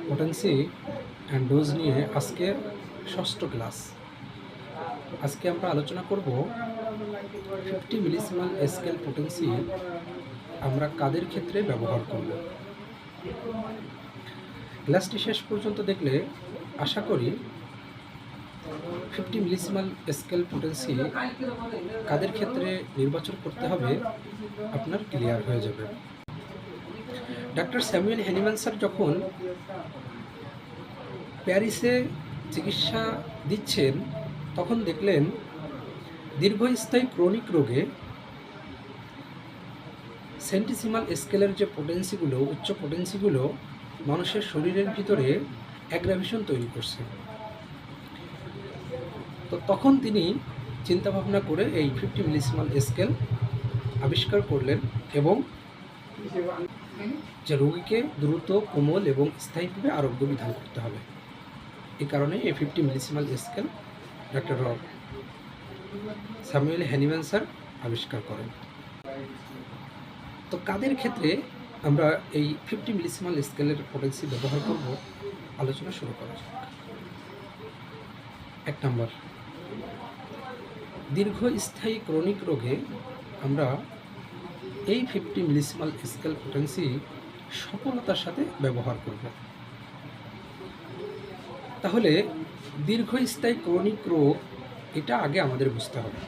Potency and dose নিয়ে আজকে ষষ্ঠ ক্লাস। আজকে আমরা আলোচনা করব 50 মিলিসিমাল স্কেল পোটেন্সি আমরা কাদের ক্ষেত্রে ব্যবহার করব। ক্লাসটি শেষ পর্যন্ত দেখলে আশা করি 50 মিলিসিমাল স্কেল পোটেন্সি কাদের ক্ষেত্রে নির্বাচন করতে হবে আপনার ক্লিয়ার হয়ে যাবে। ডক্টর স্যামুয়েল হ্যানিম্যান স্যার যখন প্যারিসে চিকিৎসা দিচ্ছেন তখন দেখলেন দীর্ঘস্থায়ী ক্রনিক রোগে সেন্টিসিমাল স্কেলের যে পোটেন্সিগুলো, উচ্চ পোটেন্সিগুলো মানুষের শরীরের ভিতরে অ্যাগ্রাভেশন তৈরি করছে। তো তখন তিনি চিন্তাভাবনা করে এই 50 মিলিসিমাল স্কেল আবিষ্কার করলেন এবং যে রোগীকে দ্রুত, কোমল এবং স্থায়ীভাবে আরোগ্য বিধান করতে হবে। এই কারণে এই 50 millesimal scale doctor Samuel Hahnemann sir আবিষ্কার করেন। তো কাদের ক্ষেত্রে আমরা এই 50 মিলিসিমাল স্কেলের পোটেন্সি ব্যবহার করব, আলোচনা শুরু করা যাক। 1 নম্বর, দীর্ঘস্থায়ী ক্রনিক রোগে আমরা এই 50 মিলিসিমাল স্কেল পোটেন্সি সফলতার সাথে ব্যবহার করব। তাহলে দীর্ঘস্থায়ী ক্রনিক রোগ এটা আগে আমাদের বুঝতে হবে।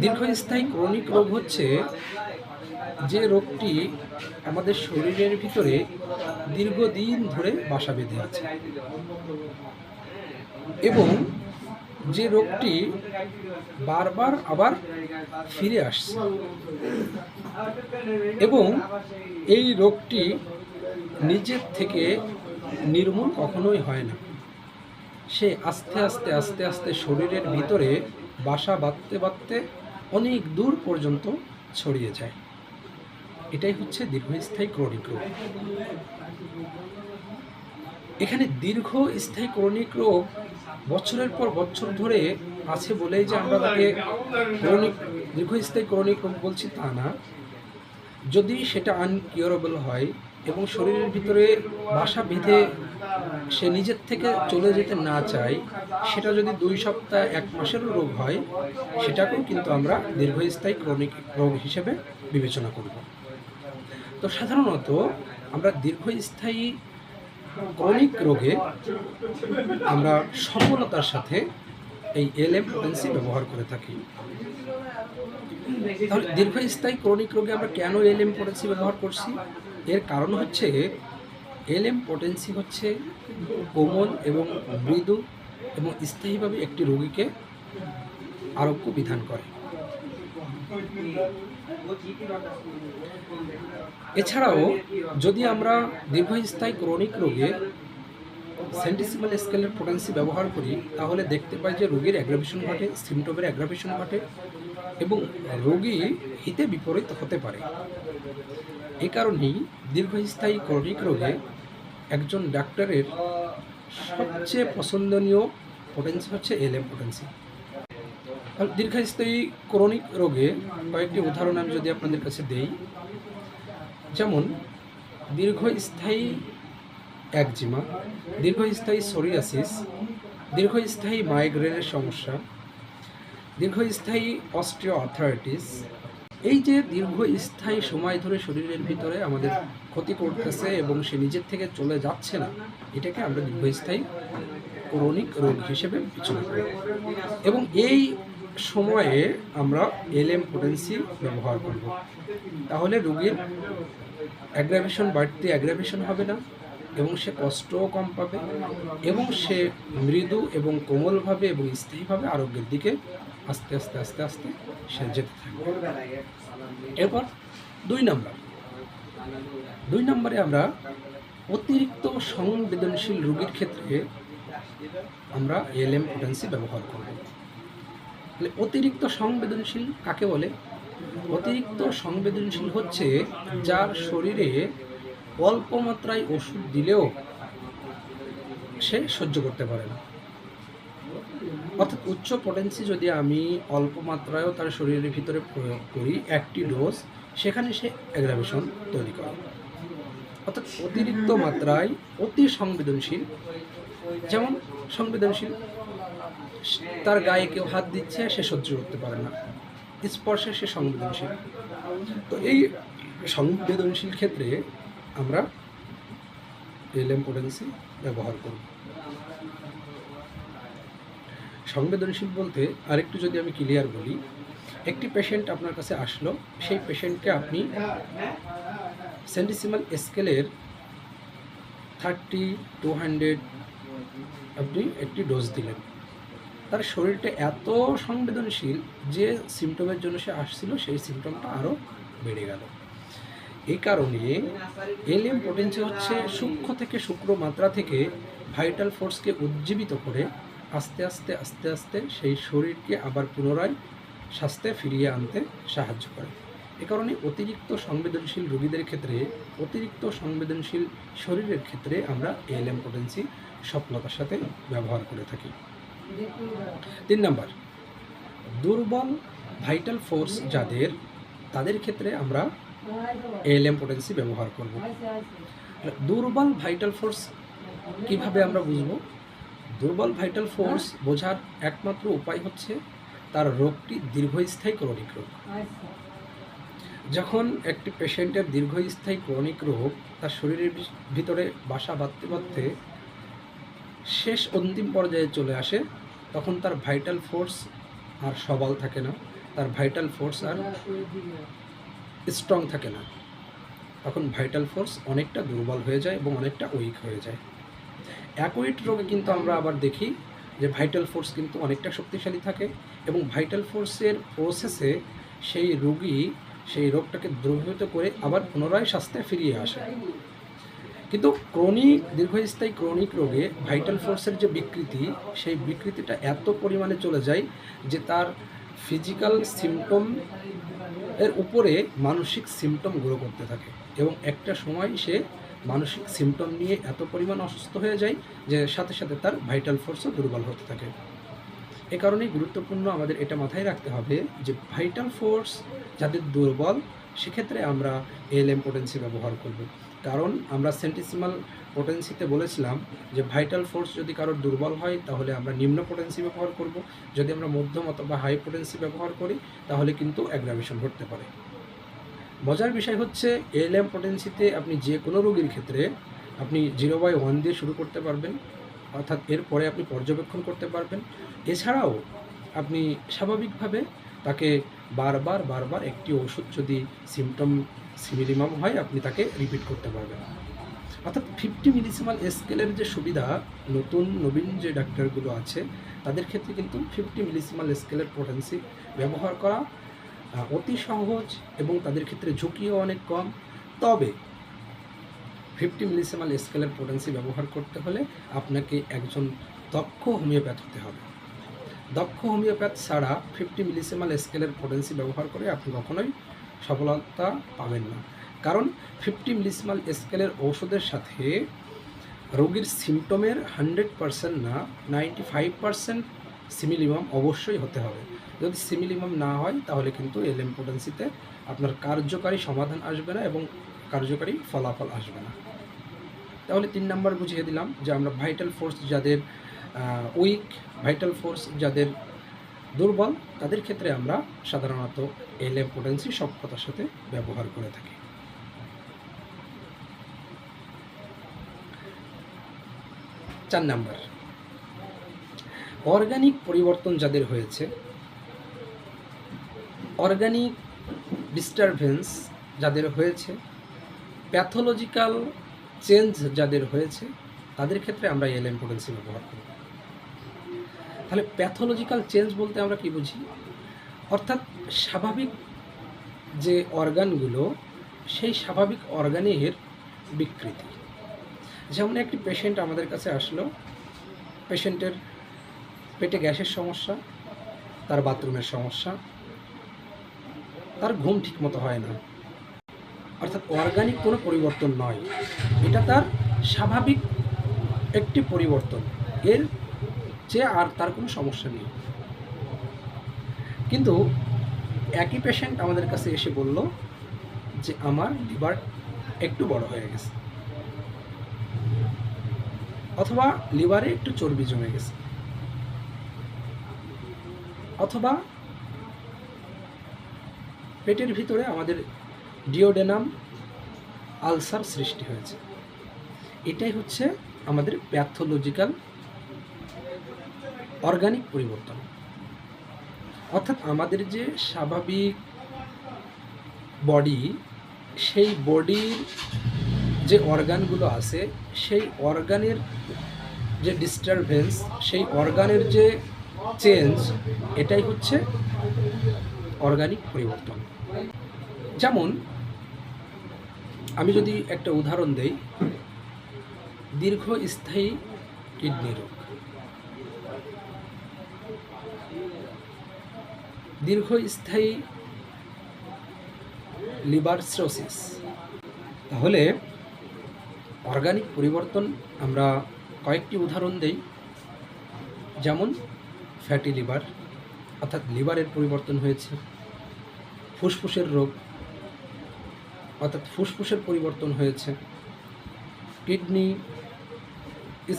দীর্ঘস্থায়ী ক্রনিক রোগ হচ্ছে যে রোগটি আমাদের শরীরের ভিতরে দীর্ঘদিন ধরে বাসা বেঁধে আছে এবং যে রোগটি বারবার আবার ফিরে আসছে এবং এই রোগটি নিজের থেকে নির্মূল কখনোই হয় না। সে আস্তে আস্তে আস্তে আস্তে শরীরের ভিতরে বাসা বাঁধতে বাঁধতে অনেক দূর পর্যন্ত ছড়িয়ে যায়। এটাই হচ্ছে দীর্ঘস্থায়ী ক্রনিক রোগ। এখানে দীর্ঘস্থায়ী ক্রনিক রোগ বছরের পর বছর ধরে আছে বলেই যে আমরা তাকে দীর্ঘস্থায়ী ক্রনিক রোগ বলছি তা না। যদি সেটা আনকিউরেবল হয় এবং শরীরের ভিতরে বাসা বেঁধে সে নিজের থেকে চলে যেতে না চায়, সেটা যদি 2 সপ্তাহ 1 মাসেরও রোগ হয়, সেটাকেও কিন্তু আমরা দীর্ঘস্থায়ী ক্রনিক রোগ হিসেবে বিবেচনা করব। তো সাধারণত আমরা দীর্ঘস্থায়ী ক্রনিক রোগে আমরা সফলতার সাথে এই এলএম পোটেন্সি ব্যবহার করে থাকি। তাহলে দীর্ঘস্থায়ী ক্রনিক রোগে আমরা কেন এলএম পোটেন্সি ব্যবহার করছি? এর কারণ হচ্ছে এলএম পোটেন্সি হচ্ছে কোমল এবং মৃদু এবং স্থায়ীভাবে একটি রোগীকে আরোগ্য বিধান করে। এছাড়াও যদি আমরা দীর্ঘস্থায়ী ক্রনিক রোগে সেন্টিসিমাল স্কেলের পোটেন্সি ব্যবহার করি তাহলে দেখতে পাই যে রোগীর অ্যাগ্রাভেশন ঘটে, সিমটমের অ্যাগ্রাভেশন ঘটে এবং রোগী হিতে বিপরীত হতে পারে। এই কারণেই দীর্ঘস্থায়ী ক্রনিক রোগে একজন ডাক্তারের সবচেয়ে পছন্দনীয় পোটেন্সি হচ্ছে এলএম পোটেন্সি। দীর্ঘস্থায়ী ক্রনিক রোগে কয়েকটি উদাহরণ আমি যদি আপনাদের কাছে দেই, যেমন দীর্ঘস্থায়ী একজিমা, দীর্ঘস্থায়ী সোরিয়াসিস, দীর্ঘস্থায়ী মাইগ্রেনের সমস্যা, দীর্ঘস্থায়ী অস্টিওআর্থ্রাইটিস। এই যে দীর্ঘস্থায়ী সময় ধরে শরীরের ভিতরে আমাদের ক্ষতি করতেছে এবং সে নিজের থেকে চলে যাচ্ছে না, এটাকে আমরা দীর্ঘস্থায়ী ক্রনিক রোগ হিসেবে বিবেচনা করি এবং এই সময়ে আমরা এলএম পোটেন্সি ব্যবহার করব। তাহলে রোগীর অ্যাগ্রাভেশন বাড়তি অ্যাগ্রাভেশন হবে না এবং সে কষ্টও কম পাবে এবং সে মৃদু এবং কোমলভাবে এবং স্থায়ীভাবে আরোগ্যের দিকে আস্তে আস্তে আস্তে আস্তে সে যেতে থাকবে। এরপর 2 নম্বরে আমরা অতিরিক্ত সংবেদনশীল রোগীর ক্ষেত্রে আমরা এলএম পোটেন্সি ব্যবহার করব। অতিরিক্ত সংবেদনশীল কাকে বলে? অতিরিক্ত সংবেদনশীল হচ্ছে যার শরীরে অল্প মাত্রায় ওষুধ দিলেও সে সহ্য করতে পারে না। অর্থাৎ উচ্চ পোটেন্সি যদি আমি অল্প মাত্রায়ও তার শরীরের ভিতরে প্রয়োগ করি, একটি ডোজ, সেখানে সে অ্যাগ্রাভেশন তৈরি করে। অর্থাৎ অতিরিক্ত মাত্রায় অতি সংবেদনশীল। যেমন সংবেদনশীল, তার গায়ে কেউ হাত দিচ্ছে, সে সহ্য করতে পারে না, স্পর্শে সে সংবেদনশীল। তো এই সংবেদনশীল ক্ষেত্রে আমরা এলএম পোটেন্সি ব্যবহার করব। সংবেদনশীল বলতে আরেকটু যদি আমি ক্লিয়ার বলি, একটি পেশেন্ট আপনার কাছে আসলো, সেই পেশেন্টকে আপনি সেন্টিসিমাল স্কেলের 30, 200 আপনি একটি ডোজ দিলেন। তার শরীরটা এত সংবেদনশীল যে সিমটমের জন্য সে আসছিল সেই সিমটমটা আরও বেড়ে গেল। এই কারণে এলএম পোটেন্সি হচ্ছে সূক্ষ্ম থেকে সূক্ষ্ম মাত্রা থেকে ভাইটাল ফোর্সকে উজ্জীবিত করে আস্তে আস্তে আস্তে আস্তে সেই শরীরকে আবার পুনরায় স্বাস্থ্যে ফিরিয়ে আনতে সাহায্য করে। এ কারণে অতিরিক্ত সংবেদনশীল রোগীদের ক্ষেত্রে, অতিরিক্ত সংবেদনশীল শরীরের ক্ষেত্রে আমরা এলএম পোটেন্সি সফলতার সাথে ব্যবহার করে থাকি। 3 নাম্বার, দুর্বল ভাইটাল ফোর্স যাদের, তাদের ক্ষেত্রে আমরা এলএম পোটেন্সি ব্যবহার করব। দুর্বল ভাইটাল ফোর্স কিভাবে আমরা বুঝব? দুর্বল ভাইটাল ফোর্স বোঝার একমাত্র উপায় হচ্ছে তার রোগটি দীর্ঘস্থায়ী ক্রনিক রোগ। যখন একটি পেশেন্টের দীর্ঘস্থায়ী ক্রনিক রোগ তার শরীরের ভিতরে বাসা বাঁধতে বাঁধতে শেষ অন্তিম পর্যায়ে চলে আসে, তখন তার ভাইটাল ফোর্স আর সবল থাকে না, তার ভাইটাল ফোর্স আর স্ট্রং থাকে না। তখন ভাইটাল ফোর্স অনেকটা দুর্বল হয়ে যায় এবং অনেকটা উইক হয়ে যায়। অ্যাকুইট রোগে কিন্তু আমরা আবার দেখি যে ভাইটাল ফোর্স কিন্তু অনেকটা শক্তিশালী থাকে এবং ভাইটাল ফোর্সের প্রসেসে সেই রোগী সেই রোগটাকে দ্রবীভূত করে আবার পুনরায় স্বাস্থ্যে ফিরিয়ে আসে। কিন্তু ক্রনিক, দীর্ঘস্থায়ী ক্রনিক রোগে ভাইটাল ফোর্সের যে বিকৃতি, সেই বিকৃতিটা এত পরিমাণে চলে যায় যে তার ফিজিক্যাল সিমটম এর উপরে মানসিক সিমটম গ্রো করতে থাকে এবং একটা সময় সে মানসিক সিমটম নিয়ে এত পরিমাণ অসুস্থ হয়ে যায় যে সাথে সাথে তার ভাইটাল ফোর্সও দুর্বল হতে থাকে। এ কারণেই গুরুত্বপূর্ণ আমাদের এটা মাথায় রাখতে হবে যে ভাইটাল ফোর্স যাদের দুর্বল, সেক্ষেত্রে আমরা এলএম পোটেন্সি ব্যবহার করব। কারণ আমরা সেন্টিসিমাল পোটেন্সিতে বলেছিলাম যে ভাইটাল ফোর্স যদি কারোর দুর্বল হয় তাহলে আমরা নিম্ন পোটেন্সি ব্যবহার করব, যদি আমরা মধ্যম অথবা হাই পোটেন্সি ব্যবহার করি তাহলে কিন্তু অ্যাগ্রাভেশন ঘটতে পারে। মজার বিষয় হচ্ছে এলএম পোটেন্সিতে আপনি যে কোনো রোগীর ক্ষেত্রে আপনি 0/1 দিয়ে শুরু করতে পারবেন, অর্থাৎ এরপরে আপনি পর্যবেক্ষণ করতে পারবেন। এছাড়াও আপনি স্বাভাবিকভাবে তাকে বারবার বারবার একটি ওষুধ যদি সিমটম সিমিলিমাম হয় আপনি তাকে রিপিট করতে পারবেন। অর্থাৎ 50 মিলিসিমাল স্কেলের যে সুবিধা নবীন যে ডাক্তারগুলো আছে তাদের ক্ষেত্রে কিন্তু 50 মিলিসিমাল স্কেলের পোটেন্সি ব্যবহার করা অতি সহজ এবং তাদের ক্ষেত্রে ঝুঁকিও অনেক কম। তবে 50 মিলিসিমাল স্কেলের পোটেন্সি ব্যবহার করতে হলে আপনাকে একজন দক্ষ হোমিওপ্যাথ হতে হবে। দক্ষ হোমিওপ্যাথ ছাড়া 50 মিলিসিমাল স্কেলের পোটেন্সি ব্যবহার করে আপনি কখনোই সফলতা পাবেন না। কারণ 50 মিলিসিমাল স্কেলের ঔষধের সাথে রোগীর সিমটমের 100% না 95% সিমিলিমাম অবশ্যই হতে হবে। যদি সিমিলিমাম না হয় তাহলে কিন্তু এলএম পোটেন্সিতে আপনার কার্যকারী সমাধান আসবে না এবং কার্যকারী ফলাফল আসবে না। তাহলে 3 নাম্বার বুঝিয়ে দিলাম যে আমরা ভাইটাল ফোর্স যাদের উইক, ভাইটাল ফোর্স যাদের দুর্বল, তাদের ক্ষেত্রে আমরা সাধারণত এলএম পোটেন্সি সক্ষমতার সাথে ব্যবহার করে থাকি। 4 নাম্বার, অর্গানিক পরিবর্তন যাদের হয়েছে, অর্গানিক ডিস্টারবেন্স যাদের হয়েছে, প্যাথোলজিক্যাল চেঞ্জ যাদের হয়েছে, তাদের ক্ষেত্রে আমরা এলএম পোটেন্সি ব্যবহার করি। তাহলে প্যাথোলজিক্যাল চেঞ্জ বলতে আমরা কি বুঝি? অর্থাৎ স্বাভাবিক যে অর্গানগুলো, সেই স্বাভাবিক অর্গানের বিকৃতি। যেমন একটি পেশেন্ট আমাদের কাছে আসলো, পেশেন্টের পেটে গ্যাসের সমস্যা, তার বাথরুমের সমস্যা, তার ঘুম ঠিকমতো হয় না, অর্থাৎ অর্গানিক কোনো পরিবর্তন নয়, এটা তার স্বাভাবিক একটি পরিবর্তন, এর চেয়ে আর তার কোনো সমস্যা নেই। কিন্তু একই পেশেন্ট আমাদের কাছে এসে বলল যে আমার লিভার একটু বড় হয়ে গেছে। অথবা লিভারে একটু চর্বি জমে গেছে, অথবা পেটের ভিতরে আমাদের ডিওডেনাম আলসার সৃষ্টি হয়েছে। এটাই হচ্ছে আমাদের প্যাথোলজিক্যাল অর্গানিক পরিবর্তন। অর্থাৎ আমাদের যে স্বাভাবিক বডি, সেই বডির যে অর্গানগুলো আছে, সেই অর্গানের যে ডিস্টারবেন্স, সেই অর্গানের যে চেঞ্জ, এটাই হচ্ছে অর্গানিক পরিবর্তন। যেমন আমি যদি একটা উদাহরণ দেই, দীর্ঘস্থায়ী কিডনি রোগ, দীর্ঘস্থায়ী লিভার সিরোসিস। তাহলে অর্গানিক পরিবর্তন আমরা কয়েকটি উদাহরণ দেই। যেমন ফ্যাটি লিভার, অর্থাৎ লিভারের পরিবর্তন হয়েছে। ফুসফুসের রোগ, অর্থাৎ ফুসফুসের পরিবর্তন হয়েছে। কিডনি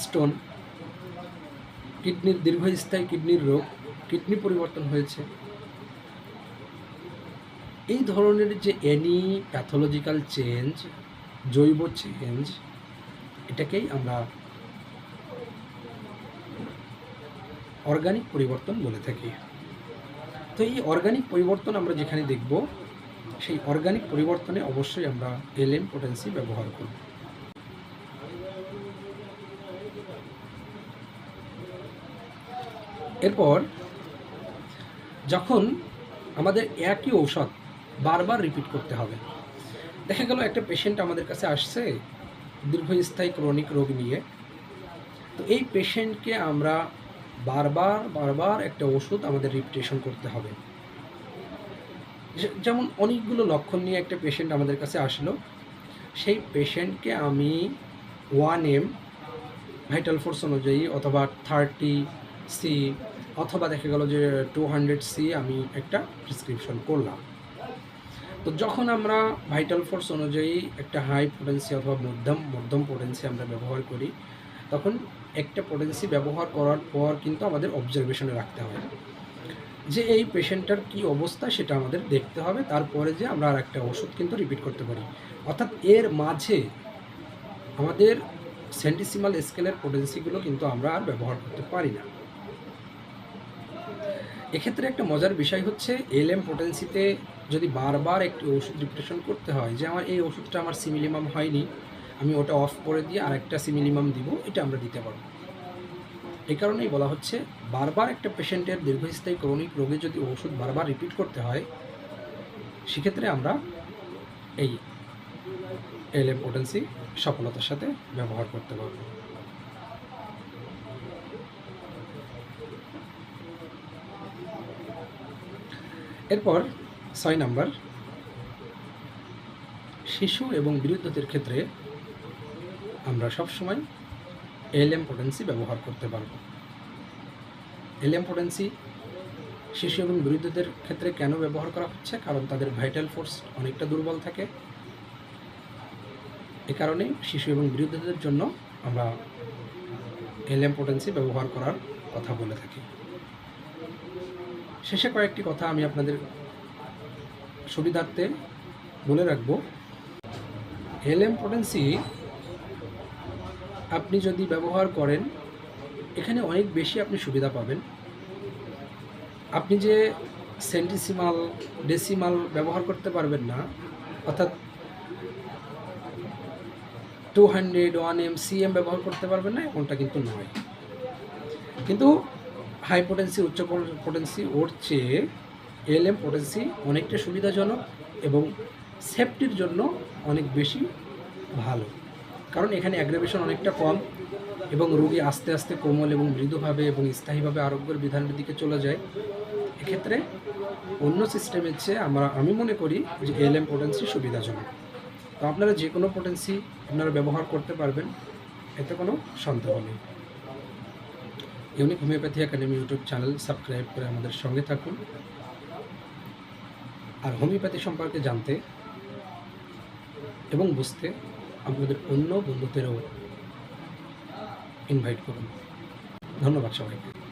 স্টোন, কিডনির দীর্ঘস্থায়ী কিডনির রোগ, কিডনি পরিবর্তন হয়েছে। এই ধরনের যে এনি প্যাথোলজিক্যাল চেঞ্জ, জৈব চেঞ্জ, এটাকেই আমরা অর্গানিক পরিবর্তন বলে থাকি। তো এই অর্গানিক পরিবর্তন আমরা যেখানে দেখব, সেই অর্গানিক পরিবর্তনে অবশ্যই আমরা এলএম পোটেন্সি ব্যবহার করব। এরপর যখন আমাদের একই ঔষধ বারবার রিপিট করতে হবে, দেখা গেল একটা পেশেন্ট আমাদের কাছে আসছে দীর্ঘস্থায়ী ক্রনিক রোগ নিয়ে, তো এই পেশেন্টকে আমরা বারবার একটা ওষুধ আমাদের রিপিটেশন করতে হবে। যেমন অনেকগুলো লক্ষণ নিয়ে একটা পেশেন্ট আমাদের কাছে আসলো, সেই পেশেন্টকে আমি 1M ভাইটাল ফোর্স অনুযায়ী, অথবা 30C, অথবা দেখা গেল যে 200C আমি একটা প্রেসক্রিপশন করলাম। তো যখন আমরা ভাইটাল ফোর্স অনুযায়ী একটা হাই পোটেন্সি অথবা মধ্যম পোটেন্সি আমরা ব্যবহার করি, তখন একটা পোটেন্সি ব্যবহার করার পর কিন্তু আমাদের অবজারভেশনে রাখতে হবে যে এই পেশেন্টটার কী অবস্থা, সেটা আমাদের দেখতে হবে। তারপরে যে আমরা আর একটা ওষুধ কিন্তু রিপিট করতে পারি। অর্থাৎ এর মাঝে আমাদের সেন্টিসিমাল স্কেলের পোটেন্সিগুলো কিন্তু আমরা আর ব্যবহার করতে পারি না। এক্ষেত্রে একটা মজার বিষয় হচ্ছে, এলএম পোটেন্সিতে যদি বারবার একটি ওষুধ রিপিটেশন করতে হয়, যে আমার এই ওষুধটা আমার সিমিলিমাম হয়নি, আমি ওটা অফ করে দিয়ে আরেকটা সিমিলিমাম দিব, এটা আমরা দিতে পারবো। এই কারণেই বলা হচ্ছে, বারবার একটা পেশেন্টের দীর্ঘস্থায়ী ক্রনিক রোগে যদি ওষুধ বারবার রিপিট করতে হয়, সেক্ষেত্রে আমরা এই এলএম পোটেন্সি সফলতার সাথে ব্যবহার করতে পারব। এরপর 6 নাম্বার, শিশু এবং বৃদ্ধদের ক্ষেত্রে আমরা সবসময় এলএম পোটেন্সি ব্যবহার করতে পারব। এলএম পোটেন্সি শিশু এবং বৃদ্ধদের ক্ষেত্রে কেন ব্যবহার করা হচ্ছে? কারণ তাদের ভাইটাল ফোর্স অনেকটা দুর্বল থাকে। এ কারণে শিশু এবং বৃদ্ধদের জন্য আমরা এলএম পোটেন্সি ব্যবহার করার কথা বলে থাকি। শেষে কয়েকটি কথা আমি আপনাদের সুবিধার্থে বলে রাখব। এলএম পোটেন্সি আপনি যদি ব্যবহার করেন, এখানে অনেক বেশি আপনি সুবিধা পাবেন। আপনি যে সেন্টিসিমাল, ডেসিমাল ব্যবহার করতে পারবেন না, অর্থাৎ 200, 1M, CM ব্যবহার করতে পারবেন না, এমনটা কিন্তু নয়। কিন্তু হাই পোটেন্সি, উচ্চ পোটেন্সি, ওর চেয়ে এলএম পোটেন্সি অনেকটা সুবিধাজনক এবং সেফটির জন্য অনেক বেশি ভালো। কারণ এখানে অ্যাগ্রাভেশন অনেকটা কম এবং রোগী আস্তে আস্তে কোমল এবং মৃদুভাবে এবং স্থায়ীভাবে আরোগ্যের বিধানের দিকে চলে যায়। এক্ষেত্রে অন্য সিস্টেমের চেয়ে আমি মনে করি যে এলএম পোটেন্সি সুবিধাজনক। তো আপনারা যে কোনো পোটেন্সি আপনারা ব্যবহার করতে পারবেন, এতে কোনো সন্দেহ নেই। Unique homeopathy academy YouTube channel subscribe করে আমাদের সঙ্গে থাকুন। আর হোমিওপ্যাথি সম্পর্কে জানতে এবং বুঝতে আপনাদের অন্য বন্ধুদেরও ইনভাইট করুন। ধন্যবাদ সবাইকে।